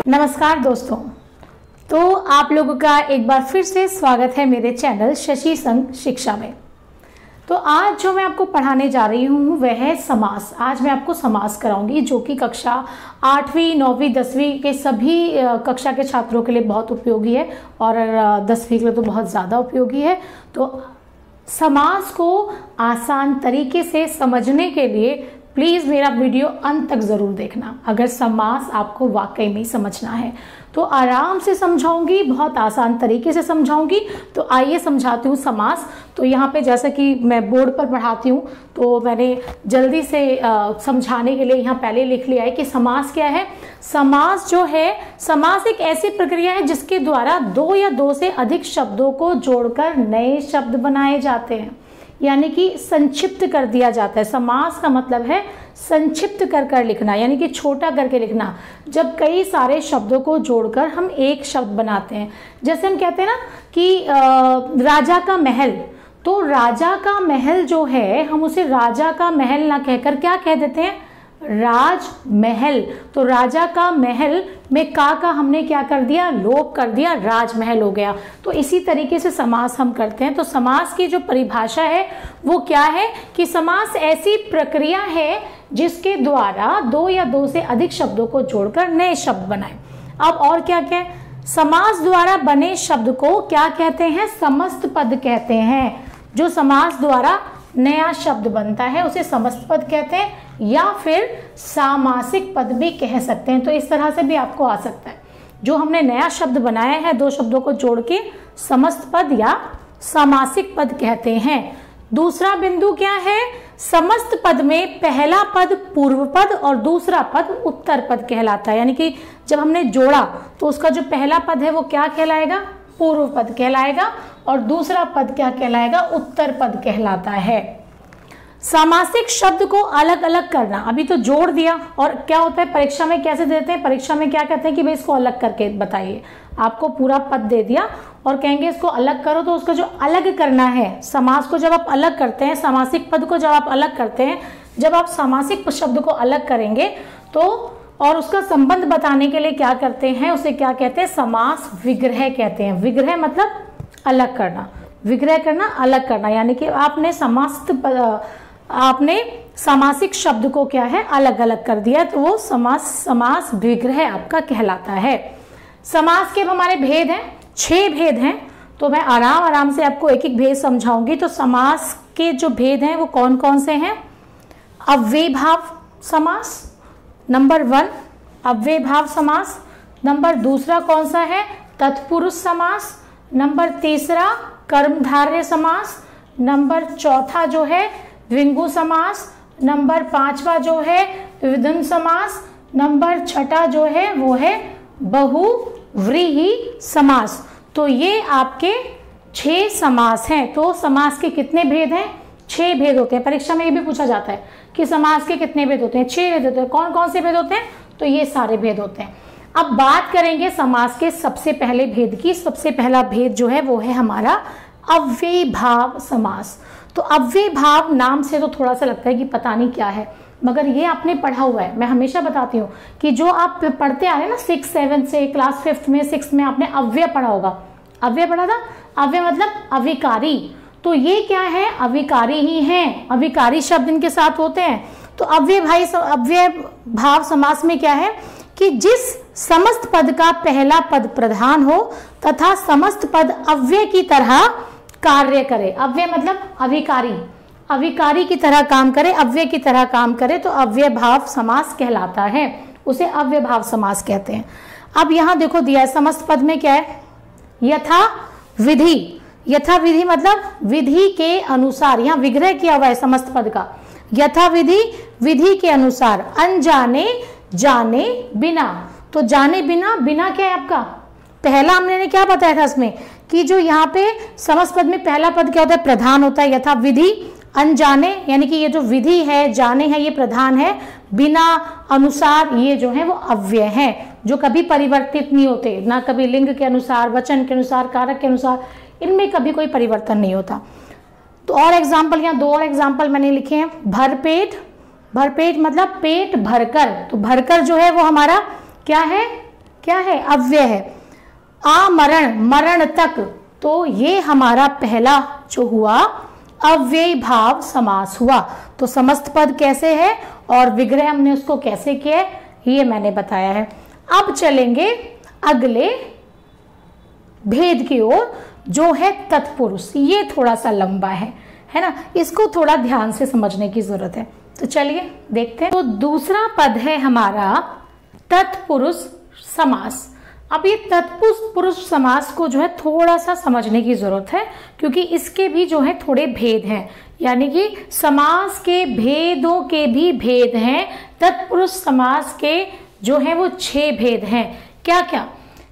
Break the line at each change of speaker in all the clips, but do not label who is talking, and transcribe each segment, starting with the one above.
नमस्कार दोस्तों, तो आप लोगों का एक बार फिर से स्वागत है मेरे चैनल शशि संग शिक्षा में। तो आज जो मैं आपको पढ़ाने जा रही हूँ वह है समास। आज मैं आपको समास कराऊंगी जो कि कक्षा 8वीं 9वीं 10वीं के सभी कक्षा के छात्रों के लिए बहुत उपयोगी है और 10वीं के लिए तो बहुत ज़्यादा उपयोगी है। तो समास को आसान तरीके से समझने के लिए प्लीज़ मेरा वीडियो अंत तक ज़रूर देखना। अगर समास आपको वाकई में समझना है तो आराम से समझाऊंगी, बहुत आसान तरीके से समझाऊंगी। तो आइए समझाती हूँ समास। तो यहाँ पे जैसा कि मैं बोर्ड पर पढ़ाती हूँ तो मैंने जल्दी से समझाने के लिए यहाँ पहले लिख लिया है कि समास क्या है। समास जो है, समास एक ऐसी प्रक्रिया है जिसके द्वारा दो या दो से अधिक शब्दों को जोड़कर नए शब्द बनाए जाते हैं, यानी कि संक्षिप्त कर दिया जाता है। समास का मतलब है संक्षिप्त कर लिखना, यानी कि छोटा करके लिखना। जब कई सारे शब्दों को जोड़कर हम एक शब्द बनाते हैं, जैसे हम कहते हैं ना कि राजा का महल, तो राजा का महल जो है हम उसे राजा का महल ना कहकर क्या कह देते हैं, राजमहल। तो राजा का महल में का हमने क्या कर दिया, लोप कर दिया, राजमहल हो गया। तो इसी तरीके से समास हम करते हैं। तो समास की जो परिभाषा है वो क्या है कि समास ऐसी प्रक्रिया है जिसके द्वारा दो या दो से अधिक शब्दों को जोड़कर नए शब्द बनाए। अब और क्या क्या, समास द्वारा बने शब्द को क्या कहते हैं, समस्त पद कहते हैं। जो समास द्वारा नया शब्द बनता है उसे समस्त पद कहते हैं या फिर सामासिक पद भी कह सकते हैं। तो इस तरह से भी आपको आ सकता है। जो हमने नया शब्द बनाया है दो शब्दों को जोड़ के, समस्त पद या सामासिक पद कहते हैं। दूसरा बिंदु क्या है, समस्त पद में पहला पद पूर्व पद और दूसरा पद उत्तर पद कहलाता है। यानी कि जब हमने जोड़ा तो उसका जो पहला पद है वो क्या कहलाएगा, पूर्व पद कहलाएगा, और दूसरा पद क्या कहलाएगा, उत्तर पद कहलाता है। सामासिक शब्द को अलग अलग करना, अभी तो जोड़ दिया, और क्या होता है परीक्षा में कैसे देते हैं, परीक्षा में क्या कहते हैं कि भाई इसको अलग करके बताइए। आपको पूरा पद दे दिया और कहेंगे इसको अलग करो, तो उसका जो अलग करना है, समास को जब आप अलग करते हैं, सामासिक पद को जब आप अलग करते हैं, जब आप सामासिक शब्द को अलग करेंगे तो और उसका संबंध बताने के लिए क्या करते हैं, उसे क्या कहते हैं, समास विग्रह कहते हैं। विग्रह मतलब अलग करना, विग्रह करना, अलग करना, यानी कि आपने सामासिक शब्द को क्या है अलग अलग कर दिया, तो वो समास विग्रह आपका कहलाता है। समास के हमारे भेद हैं, 6 भेद हैं। तो मैं आराम से आपको एक एक भेद समझाऊंगी। तो समास के जो भेद हैं वो कौन कौन से हैं, अव्ययीभाव समास नंबर 1, अव्ययीभाव समास। नंबर 2 कौन सा है, तत्पुरुष समास। नंबर 3 कर्मधारय समास। नंबर 4 जो है विंगु समास। नंबर 5 जो है विभिन्न समास। नंबर 6 जो है वो है बहुव्रीहि समास। तो ये आपके 6 समास हैं। तो समास के कितने भेद हैं, 6 भेद होते हैं। परीक्षा में ये भी पूछा जाता है कि समास के कितने भेद होते हैं, 6 भेद होते हैं। कौन कौन से भेद होते हैं, तो ये सारे भेद होते हैं। अब बात करेंगे समास के सबसे पहले भेद की। सबसे पहला भेद जो है वो है हमारा अव्ययीभाव समास। तो अव्ययीभाव नाम से तो थोड़ा सा लगता है कि पता नहीं क्या है, मगर ये आपने पढ़ा हुआ है। मैं हमेशा बताती हूँ कि जो आप पढ़ते आ रहे हैं ना 6, 7 से, क्लास 5 में 6 में आपने अव्यय पढ़ा होगा। अव्यय पढ़ा था, अव्यय मतलब अविकारी। तो ये क्या है, अविकारी ही हैं, अविकारी शब्द इनके साथ होते हैं। तो अव्ययीभाव समास में क्या है कि जिस समस्त पद का पहला पद प्रधान हो तथा समस्त पद अव्यय की तरह कार्य करे। अव्यय मतलब अविकारी, अविकारी की तरह काम करे, अव्यय की तरह काम करे, तो अव्ययीभाव समास कहलाता है। उसे अव्ययीभाव समास कहते हैं। अब यहाँ देखो दिया है समस्त पद में क्या है, यथा विधि। यथा विधि मतलब विधि के अनुसार, यहाँ विग्रह किया हुआ है समस्त पद का। यथा विधि, विधि के अनुसार, अनजाने जाने बिना। तो जाने बिना, बिना क्या है आपका, पहला हमने क्या बताया था इसमें कि जो यहाँ पे समस्त पद में पहला पद क्या होता है, प्रधान होता है। यथा विधि, अनजाने यानी कि ये जो विधि है, जाने है, ये प्रधान है। बिना, अनुसार, ये जो है वो अव्यय हैं, जो कभी परिवर्तित नहीं होते, ना कभी लिंग के अनुसार, वचन के अनुसार, कारक के अनुसार, इनमें कभी कोई परिवर्तन नहीं होता। तो और एग्जाम्पल, यहाँ 2 और एग्जाम्पल मैंने लिखे हैं। भरपेट मतलब पेट भरकर। तो भरकर जो है वो हमारा क्या है, क्या है, अव्यय है। आमरण, मरण तक, तो ये हमारा पहला जो हुआ अव्ययी भाव समास हुआ। तो समस्त पद कैसे है और विग्रह हमने उसको कैसे किया है ये मैंने बताया है। अब चलेंगे अगले भेद की ओर जो है तत्पुरुष। ये थोड़ा सा लंबा है ना, इसको थोड़ा ध्यान से समझने की जरूरत है। तो चलिए देखते हैं। तो दूसरा पद है हमारा तत्पुरुष समास। अब ये तत्पुरुष समास को जो है थोड़ा सा समझने की जरूरत है, क्योंकि इसके भी जो है थोड़े भेद हैं, यानी कि समास के भेदों के भी भेद हैं। तत्पुरुष समास के जो है वो 6 भेद हैं। क्या क्या?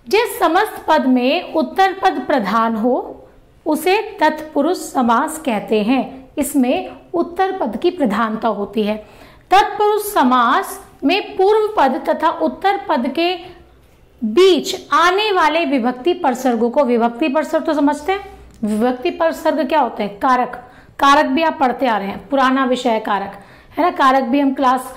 जिस समस्त पद में उत्तर पद प्रधान हो उसे तत्पुरुष समास कहते हैं। इसमें उत्तर पद की प्रधानता होती है। तत्पुरुष समास में पूर्व पद तथा उत्तर पद के बीच आने वाले विभक्ति परसर्गों को, विभक्ति परसर्ग तो समझते हैं, विभक्ति परसर्ग क्या होते हैं? कारक। कारक भी आप पढ़ते आ रहे हैं, पुराना विषय है कारक, है ना। कारक भी हम क्लास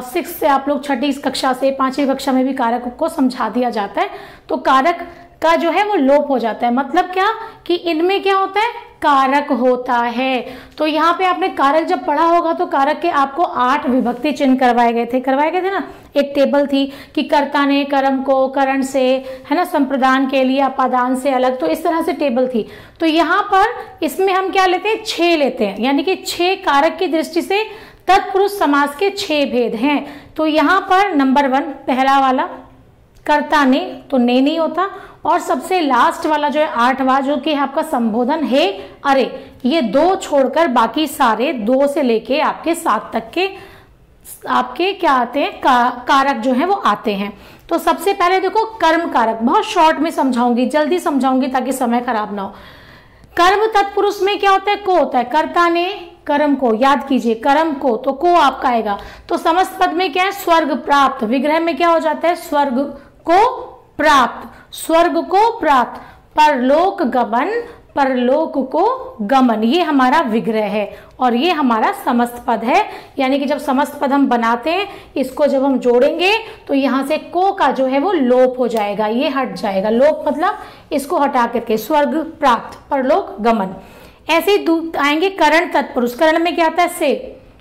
6 से, आप लोग 6ठी कक्षा से 5वीं कक्षा में भी कारक को समझा दिया जाता है। तो कारक का जो है वो लोप हो जाता है। मतलब क्या कि इनमें क्या होता है? कारक होता है। तो यहाँ पे आपने कारक जब पढ़ा होगा तो कारक के आपको 8 विभक्ति चिन्ह करवाए गए थे ना। एक टेबल थी कि कर्ता ने कर्म को करण से, है ना, संप्रदान के लिए अपादान से अलग, तो इस तरह से टेबल थी। तो यहाँ पर इसमें हम क्या लेते हैं? 6 लेते हैं, यानी कि 6 कारक की दृष्टि से तत्पुरुष समास के 6 भेद हैं। तो यहाँ पर नंबर 1 पहला वाला कर्ता ने, तो ने नहीं होता। और सबसे लास्ट वाला जो है 8वां, जो कि आपका संबोधन है अरे, ये 2 छोड़कर बाकी सारे 2 से लेके आपके 7 तक के आपके क्या आते हैं? कारक जो है वो आते हैं। तो सबसे पहले देखो कर्म कारक, बहुत शॉर्ट में समझाऊंगी, जल्दी समझाऊंगी ताकि समय खराब ना हो। कर्म तत्पुरुष में क्या होता है? को होता है। कर्ता ने कर्म को, याद कीजिए कर्म को, तो को आपका आएगा। तो समस्त पद में क्या है? स्वर्ग प्राप्त। विग्रह में क्या हो जाता है? स्वर्ग को प्राप्त, स्वर्ग को प्राप्त। परलोक गमन, परलोक को गमन, ये हमारा विग्रह है और ये हमारा समस्त पद है। यानी कि जब समस्त पद हम बनाते हैं, इसको जब हम जोड़ेंगे तो यहाँ से को का जो है वो लोप हो जाएगा, ये हट जाएगा। लोप मतलब इसको हटा करके स्वर्ग प्राप्त, परलोक गमन। ऐसे ही आएंगे करण तत्पुरुष। करण में क्या आता है?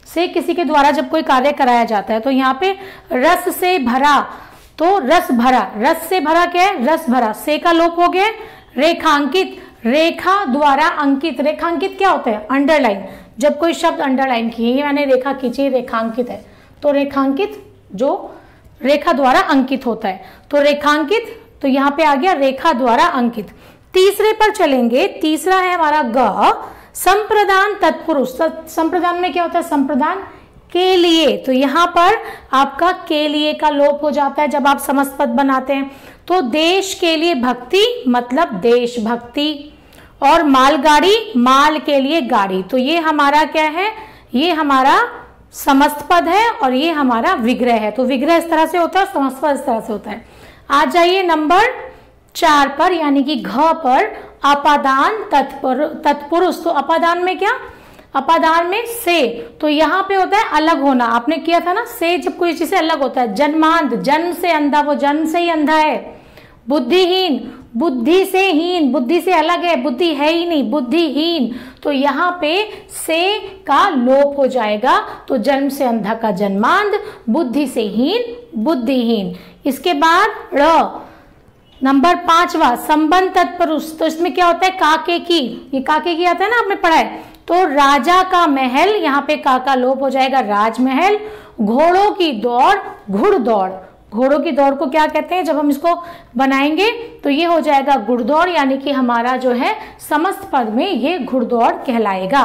से किसी के द्वारा जब कोई कार्य कराया जाता है। तो यहाँ पे रस से भरा, तो रस भरा, रस से भरा क्या है? रस भरा। से का लोप हो गया। रेखांकित, रेखा द्वारा अंकित। रेखांकित क्या होता है? अंडरलाइन। जब कोई शब्द अंडरलाइन किए, ये मैंने रेखा खींची, रेखांकित है। तो रेखांकित जो रेखा द्वारा अंकित होता है, तो रेखांकित, तो यहाँ पे आ गया रेखा द्वारा अंकित। तीसरे पर चलेंगे। तीसरा है हमारा ग, संप्रदान तत्पुरुष। संप्रदान में क्या होता है? संप्रदान के लिए। तो यहाँ पर आपका के लिए का लोप हो जाता है जब आप समस्त पद बनाते हैं। तो देश के लिए भक्ति मतलब देशभक्ति, और मालगाड़ी, माल के लिए गाड़ी। तो ये हमारा क्या है? ये हमारा समस्त पद है और ये हमारा विग्रह है। तो विग्रह इस तरह से होता है, समस्त पद इस तरह से होता है। आ जाइए नंबर 4 पर, यानी कि घ पर, अपादान तत्पुरुष। तो अपादान में क्या? अपादान में से, तो यहाँ पे होता है अलग होना। आपने किया था ना, से जब कोई चीज से अलग होता है। जन्मांध, जन्म से अंधा, वो जन्म से ही अंधा है। बुद्धिहीन, बुद्धि से हीन, बुद्धि से अलग है, बुद्धि है ही नहीं, बुद्धिहीन। तो यहाँ पे से का लोप हो जाएगा। तो जन्म से अंधा का जन्मांध, बुद्धि से हीन बुद्धिहीन। इसके बाद ड़, नंबर 5वां संबंध तत्पुरुष। तो इसमें क्या होता है? काके की, ये काके की आता है ना, आपने पढ़ा है। तो राजा का महल, यहाँ पे का का लोप हो जाएगा, राजमहल। घोड़ों की दौड़, घुड़दौड़। घोड़ों की दौड़ को क्या कहते हैं? जब हम इसको बनाएंगे तो ये हो जाएगा घुड़दौड़, यानी कि हमारा जो है समस्त पद में ये घुड़दौड़ कहलाएगा।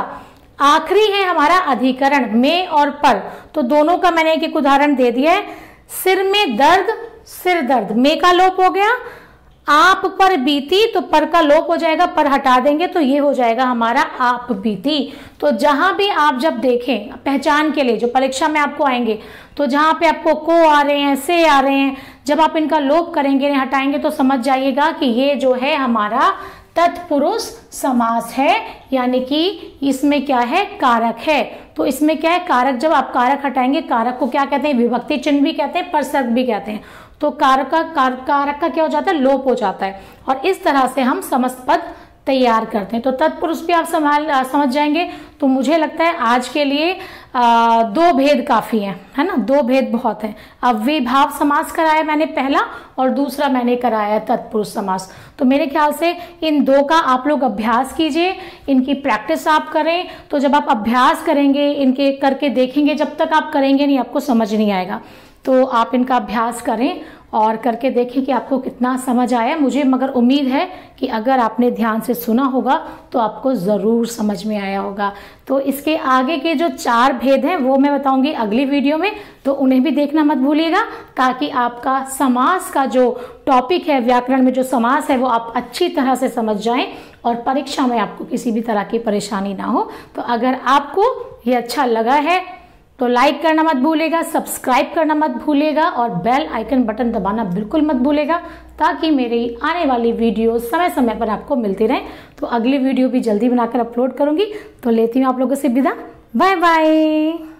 आखिरी है हमारा अधिकरण, में और पर। तो दोनों का मैंने एक उदाहरण दे दिया है। सिर में दर्द, सिर दर्द, में का लोप हो गया। आप पर बीती, तो पर का लोप हो जाएगा, पर हटा देंगे तो ये हो जाएगा हमारा आप बीती। तो जहां भी आप जब देखें पहचान के लिए, जो परीक्षा में आपको आएंगे, तो जहां पे आपको को आ रहे हैं, से आ रहे हैं, जब आप इनका लोप करेंगे, हटाएंगे, तो समझ जाइएगा कि ये जो है हमारा तत्पुरुष समास है, यानी कि इसमें क्या है, कारक है। तो इसमें क्या है, कारक, जब आप कारक हटाएंगे, कारक को क्या कहते हैं, विभक्ति चिन्ह भी कहते हैं, परसर्ग भी कहते हैं। तो कारक का क्या हो जाता है, लोप हो जाता है, और इस तरह से हम समस्त पद तैयार करते हैं। तो तत्पुरुष भी आप समझ जाएंगे। तो मुझे लगता है आज के लिए 2 भेद काफी है ना, 2 भेद बहुत है। अव्ययीभाव समास कराया मैंने पहला, और दूसरा मैंने कराया तत्पुरुष समास। तो मेरे ख्याल से इन 2 का आप लोग अभ्यास कीजिए, इनकी प्रैक्टिस आप करें। तो जब आप अभ्यास करेंगे, इनके करके देखेंगे, जब तक आप करेंगे नहीं आपको समझ नहीं आएगा। तो आप इनका अभ्यास करें और करके देखें कि आपको कितना समझ आया। मुझे मगर उम्मीद है कि अगर आपने ध्यान से सुना होगा तो आपको ज़रूर समझ में आया होगा। तो इसके आगे के जो 4 भेद हैं वो मैं बताऊंगी अगली वीडियो में, तो उन्हें भी देखना मत भूलिएगा, ताकि आपका समास का जो टॉपिक है, व्याकरण में जो समास है, वो आप अच्छी तरह से समझ जाएं और परीक्षा में आपको किसी भी तरह की परेशानी ना हो। तो अगर आपको ये अच्छा लगा है तो लाइक करना मत भूलेगा, सब्सक्राइब करना मत भूलेगा, और बेल आइकन बटन दबाना बिल्कुल मत भूलेगा, ताकि मेरी आने वाली वीडियो समय समय पर आपको मिलती रहे। तो अगली वीडियो भी जल्दी बनाकर अपलोड करूंगी। तो लेती हूँ आप लोगों से विदा, बाय बाय।